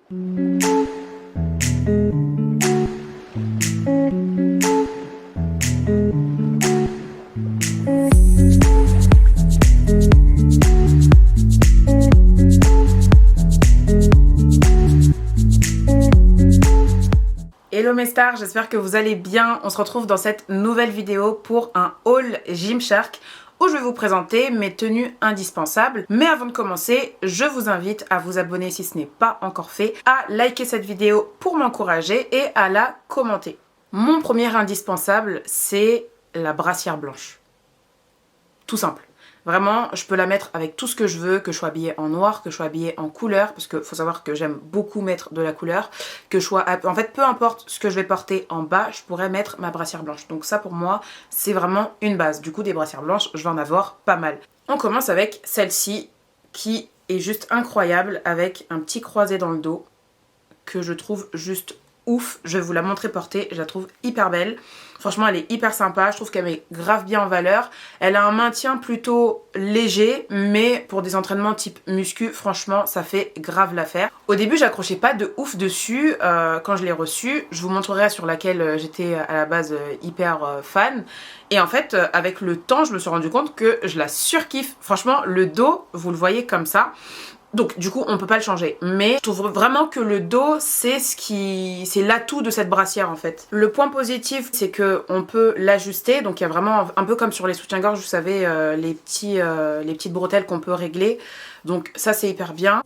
Hello mes stars, j'espère que vous allez bien. On se retrouve dans cette nouvelle vidéo pour un haul Gymshark où je vais vous présenter mes tenues indispensables. Mais avant de commencer, je vous invite à vous abonner si ce n'est pas encore fait, à liker cette vidéo pour m'encourager et à la commenter. Mon premier indispensable, c'est la brassière blanche. Tout simple. Vraiment, je peux la mettre avec tout ce que je veux, que je sois habillée en noir, que je sois habillée en couleur, parce qu'il faut savoir que j'aime beaucoup mettre de la couleur, que je sois... En fait, peu importe ce que je vais porter en bas, je pourrais mettre ma brassière blanche. Donc ça, pour moi, c'est vraiment une base. Du coup, des brassières blanches, je vais en avoir pas mal. On commence avec celle-ci, qui est juste incroyable, avec un petit croisé dans le dos, que je trouve juste ouf. Je vais vous la montrer portée, je la trouve hyper belle. Franchement, elle est hyper sympa, je trouve qu'elle met grave bien en valeur. Elle a un maintien plutôt léger, mais pour des entraînements type muscu, franchement, ça fait grave l'affaire. Au début, j'accrochais pas de ouf dessus quand je l'ai reçue. Je vous montrerai sur laquelle j'étais à la base hyper fan. Et en fait, avec le temps, je me suis rendu compte que je la surkiffe. Franchement, le dos, vous le voyez comme ça. Donc du coup on peut pas le changer, mais je trouve vraiment que le dos c'est l'atout de cette brassière en fait. Le point positif c'est que on peut l'ajuster, donc il y a vraiment un peu comme sur les soutiens-gorge, vous savez les petites bretelles qu'on peut régler, donc ça c'est hyper bien.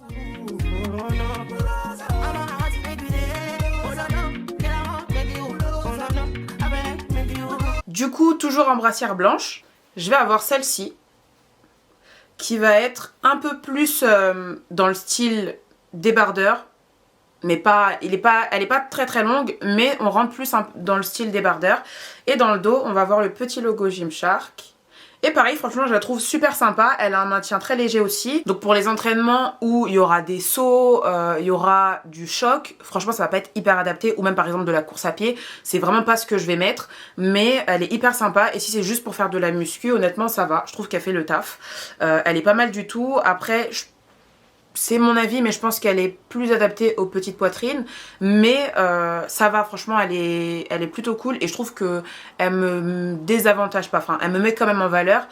Du coup toujours en brassière blanche, je vais avoir celle-ci, qui va être un peu plus dans le style débardeur, mais pas, elle est pas très très longue, mais on rentre plus dans le style débardeur. Et dans le dos, on va avoir le petit logo Gymshark. Et pareil, franchement, je la trouve super sympa. Elle a un maintien très léger aussi. Donc pour les entraînements où il y aura des sauts, il y aura du choc, franchement, ça va pas être hyper adapté. Ou même par exemple de la course à pied, c'est vraiment pas ce que je vais mettre. Mais elle est hyper sympa. Et si c'est juste pour faire de la muscu, honnêtement, ça va. Je trouve qu'elle fait le taf. Elle est pas mal du tout. Après, c'est mon avis, mais je pense qu'elle est plus adaptée aux petites poitrines, mais ça va, franchement elle est plutôt cool et je trouve que elle me désavantage pas, enfin elle me met quand même en valeur.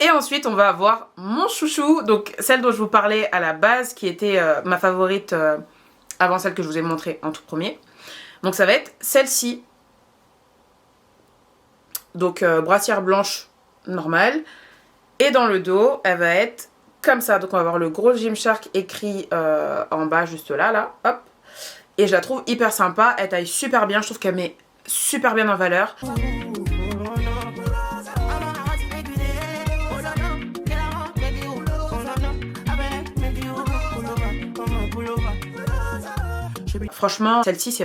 Et ensuite on va avoir mon chouchou, donc celle dont je vous parlais à la base, qui était ma favorite avant celle que je vous ai montrée en tout premier. Donc ça va être celle-ci. Donc brassière blanche normale. Et dans le dos, elle va être comme ça. Donc on va avoir le gros Gymshark écrit en bas, juste là, hop. Et je la trouve hyper sympa. Elle taille super bien. Je trouve qu'elle met super bien en valeur. Franchement, celle-ci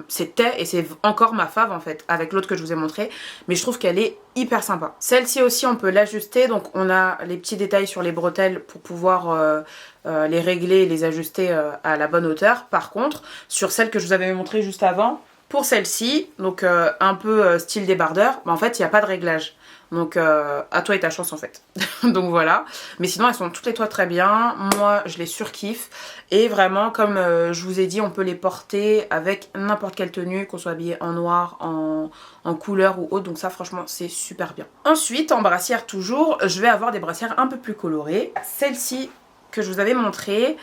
c'était et c'est encore ma fave en fait, avec l'autre que je vous ai montré, mais je trouve qu'elle est hyper sympa. Celle-ci aussi on peut l'ajuster, donc on a les petits détails sur les bretelles pour pouvoir les régler et les ajuster à la bonne hauteur. Par contre, sur celle que je vous avais montré juste avant, pour celle-ci, donc un peu style débardeur, bah en fait il n'y a pas de réglage. Donc à toi et ta chance en fait. Donc voilà. Mais sinon elles sont toutes les trois très bien. Moi je les surkiffe. Et vraiment comme je vous ai dit, on peut les porter avec n'importe quelle tenue, qu'on soit habillé en noir, en couleur ou autre. Donc ça franchement c'est super bien. Ensuite en brassière toujours, je vais avoir des brassières un peu plus colorées. Celle-ci que je vous avais montrée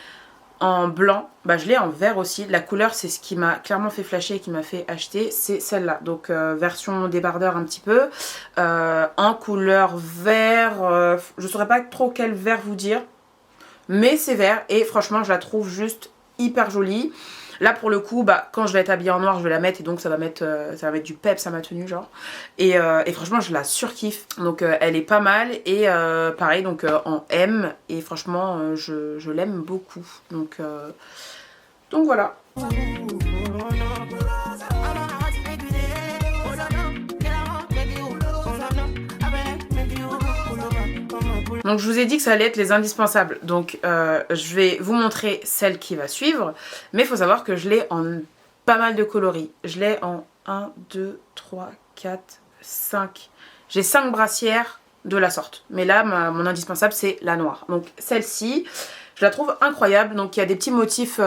en blanc, bah je l'ai en vert aussi. La couleur c'est ce qui m'a clairement fait flasher et qui m'a fait acheter, c'est celle-là. Donc version débardeur un petit peu, en couleur vert, je saurais pas trop quel vert vous dire, mais c'est vert et franchement je la trouve juste hyper jolie. Là pour le coup, bah, quand je vais être habillée en noir je vais la mettre et donc ça va mettre du peps à ma tenue genre. Et franchement je la surkiffe. Donc elle est pas mal et pareil donc en M et franchement je l'aime beaucoup. Donc voilà. Donc je vous ai dit que ça allait être les indispensables, donc je vais vous montrer celle qui va suivre, mais il faut savoir que je l'ai en pas mal de coloris. Je l'ai en 1, 2, 3, 4, 5. J'ai 5 brassières de la sorte. Mais là, mon indispensable, c'est la noire. Donc celle-ci, je la trouve incroyable. Donc il y a des petits motifs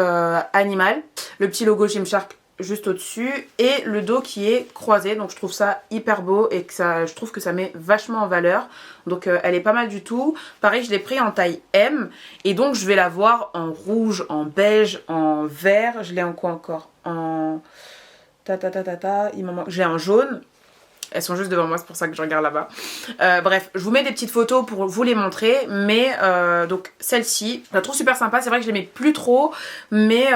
animal. Le petit logo Gymshark juste au-dessus. Et le dos qui est croisé. Donc je trouve ça hyper beau et que je trouve que ça met vachement en valeur. Donc elle est pas mal du tout. Pareil, je l'ai pris en taille M. Et donc je vais la voir en rouge, en beige, en vert. Je l'ai en quoi encore? En... il m'en manque. J'ai en jaune. Elles sont juste devant moi, c'est pour ça que je regarde là-bas. Bref, je vous mets des petites photos pour vous les montrer. Mais donc celle-ci, je la trouve super sympa. C'est vrai que je l'aimais plus trop. Mais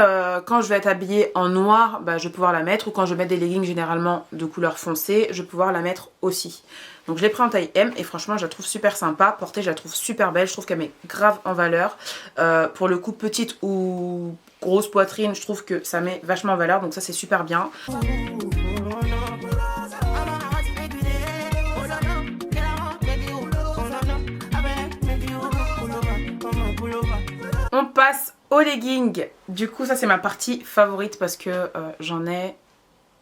quand je vais être habillée en noir, bah, je vais pouvoir la mettre. Ou quand je vais mettre des leggings généralement de couleur foncée, je vais pouvoir la mettre aussi. Donc je l'ai pris en taille M et franchement je la trouve super sympa. Portée, je la trouve super belle. Je trouve qu'elle met grave en valeur. Pour le coup, petite ou grosse poitrine, je trouve que ça met vachement en valeur. Donc ça c'est super bien. On passe aux leggings. Du coup, ça c'est ma partie favorite parce que j'en ai...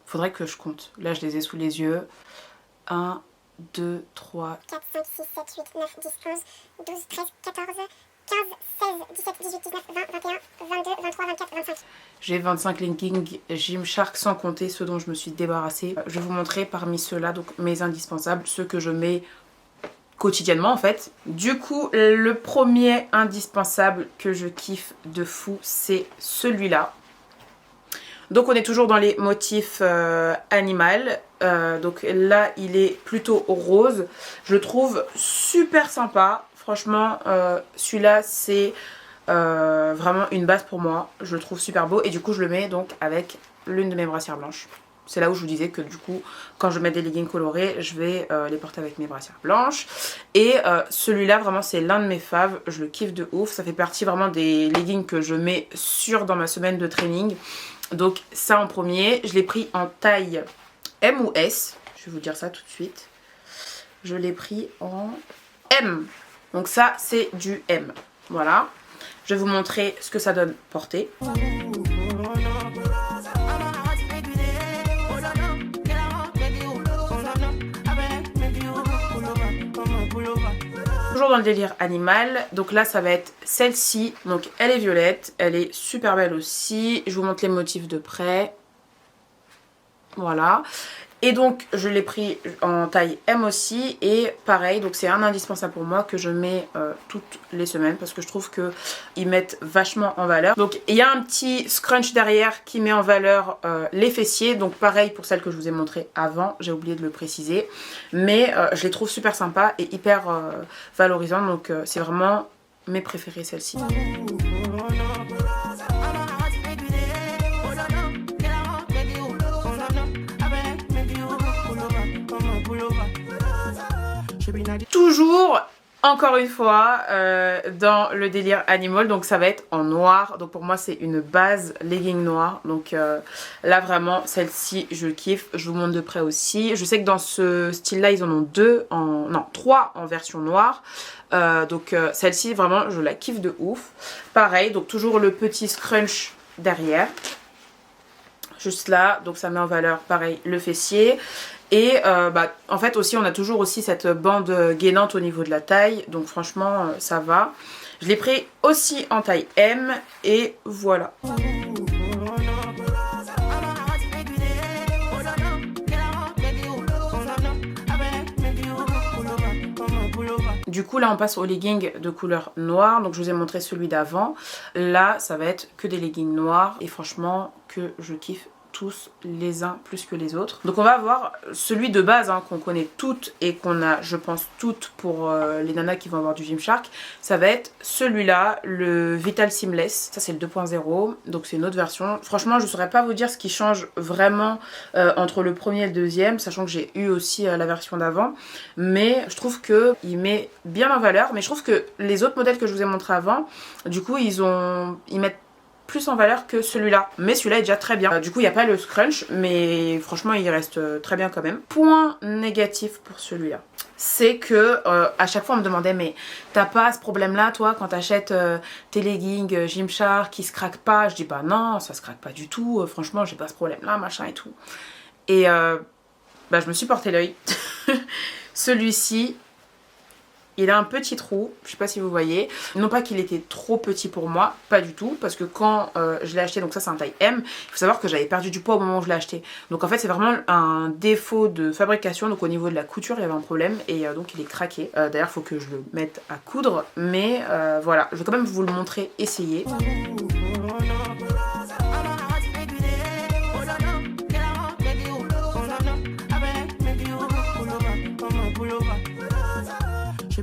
Faudrait que je compte. Là, je les ai sous les yeux. 1, 2, 3... 4, 5, 6, 7, 8, 9, 10, 11, 12, 13, 14, 15, 16, 17, 18, 19, 20, 21, 22, 23, 24, 25. J'ai 25 leggings Gymshark sans compter ceux dont je me suis débarrassée. Je vais vous montrer parmi ceux-là, donc mes indispensables, ceux que je mets quotidiennement en fait. Du coup, le premier indispensable que je kiffe de fou, c'est celui-là. Donc on est toujours dans les motifs animal. Donc là, il est plutôt rose. Je le trouve super sympa. Franchement, celui-là, c'est vraiment une base pour moi. Je le trouve super beau. Et du coup, je le mets donc avec l'une de mes brassières blanches. C'est là où je vous disais que du coup, quand je mets des leggings colorés, je vais les porter avec mes brassières blanches. Et celui-là, vraiment, c'est l'un de mes faves. Je le kiffe de ouf. Ça fait partie vraiment des leggings que je mets sur dans ma semaine de training. Donc ça en premier. Je l'ai pris en taille M ou S. Je vais vous dire ça tout de suite. Je l'ai pris en M. Donc ça, c'est du M. Voilà. Je vais vous montrer ce que ça donne porté. Toujours dans le délire animal. Donc là, ça va être celle-ci. Donc elle est violette. Elle est super belle aussi. Je vous montre les motifs de près. Voilà. Et donc je l'ai pris en taille M aussi. Et pareil, donc c'est un indispensable pour moi que je mets toutes les semaines. Parce que je trouve qu'ils mettent vachement en valeur. Donc il y a un petit scrunch derrière qui met en valeur les fessiers. Donc pareil pour celle que je vous ai montré avant. J'ai oublié de le préciser. Mais je les trouve super sympas et hyper valorisants. Donc c'est vraiment mes préférées celles-ci. Toujours, encore une fois, dans le délire animal. Donc ça va être en noir. Donc pour moi c'est une base legging noir. Donc là vraiment celle-ci je kiffe. Je vous montre de près aussi. Je sais que dans ce style là ils en ont trois en version noire. Donc celle-ci vraiment je la kiffe de ouf. Pareil, donc toujours le petit scrunch derrière. Juste là, donc ça met en valeur pareil le fessier. Et en fait aussi on a toujours aussi cette bande gainante au niveau de la taille. Donc franchement ça va. Je l'ai pris aussi en taille M. Et voilà. Du coup là on passe aux leggings de couleur noire. Donc je vous ai montré celui d'avant. Là ça va être que des leggings noirs. Et franchement que je kiffe tous les uns plus que les autres. Donc on va avoir celui de base hein, qu'on connaît toutes et qu'on a je pense toutes pour les nanas qui vont avoir du Gymshark. Ça va être celui-là, le Vital Seamless. Ça c'est le 2.0, donc c'est une autre version. Franchement je ne saurais pas vous dire ce qui change vraiment entre le premier et le deuxième, sachant que j'ai eu aussi la version d'avant. Mais je trouve qu'il met bien en valeur. Mais je trouve que les autres modèles que je vous ai montré avant, du coup ils mettent plus en valeur que celui-là, mais celui-là est déjà très bien. Du coup il n'y a pas le scrunch, mais franchement il reste très bien quand même. Point négatif pour celui-là, c'est que à chaque fois on me demandait mais t'as pas ce problème là toi quand t'achètes tes leggings Gymshark qui se craquent pas? Je dis bah non ça se craque pas du tout, franchement j'ai pas ce problème là machin et tout. Et bah, je me suis porté l'œil. Celui-ci, il a un petit trou, je sais pas si vous voyez. Non pas qu'il était trop petit pour moi, pas du tout, parce que quand je l'ai acheté, donc ça c'est un taille M, il faut savoir que j'avais perdu du poids au moment où je l'ai acheté. Donc en fait c'est vraiment un défaut de fabrication, donc au niveau de la couture il y avait un problème et donc il est craqué. D'ailleurs il faut que je le mette à coudre, mais voilà, je vais quand même vous le montrer, essayer.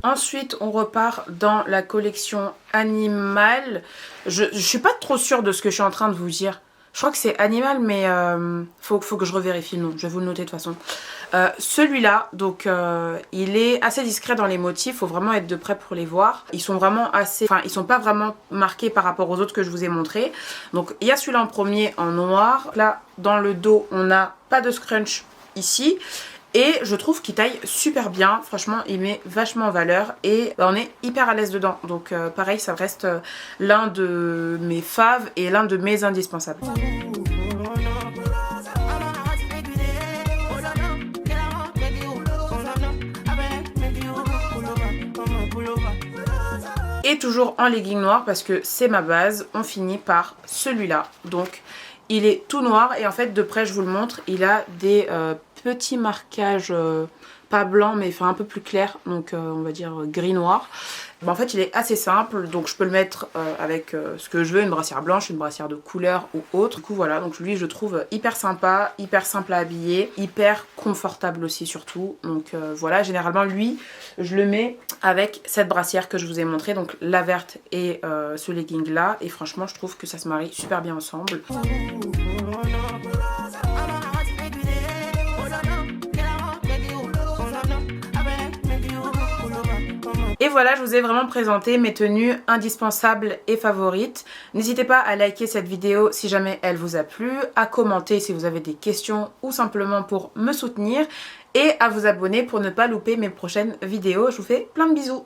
Ensuite, on repart dans la collection Animal. Je suis pas trop sûre de ce que je suis en train de vous dire. Je crois que c'est Animal, mais faut que je revérifie le nom. Je vais vous le noter de toute façon. Celui-là, donc il est assez discret dans les motifs. Faut vraiment être de près pour les voir. Ils sont vraiment assez... Enfin, ils sont pas vraiment marqués par rapport aux autres que je vous ai montrés. Donc, il y a celui-là en premier en noir. Là, dans le dos, on n'a pas de scrunch ici. Et je trouve qu'il taille super bien, franchement il met vachement en valeur et on est hyper à l'aise dedans. Donc pareil, ça reste l'un de mes faves et l'un de mes indispensables. Et toujours en legging noir parce que c'est ma base, on finit par celui-là. Donc il est tout noir et en fait de près je vous le montre, il a des petits marquages, pas blancs mais enfin un peu plus clair, donc on va dire gris noir. Bon, en fait il est assez simple, donc je peux le mettre avec ce que je veux, une brassière blanche, une brassière de couleur ou autre. Du coup voilà, donc lui je trouve hyper sympa, hyper simple à habiller, hyper confortable aussi surtout. Donc voilà, généralement lui je le mets avec cette brassière que je vous ai montré, donc la verte et ce legging là, et franchement je trouve que ça se marie super bien ensemble. Et voilà, je vous ai vraiment présenté mes tenues indispensables et favorites. N'hésitez pas à liker cette vidéo si jamais elle vous a plu, à commenter si vous avez des questions ou simplement pour me soutenir et à vous abonner pour ne pas louper mes prochaines vidéos. Je vous fais plein de bisous.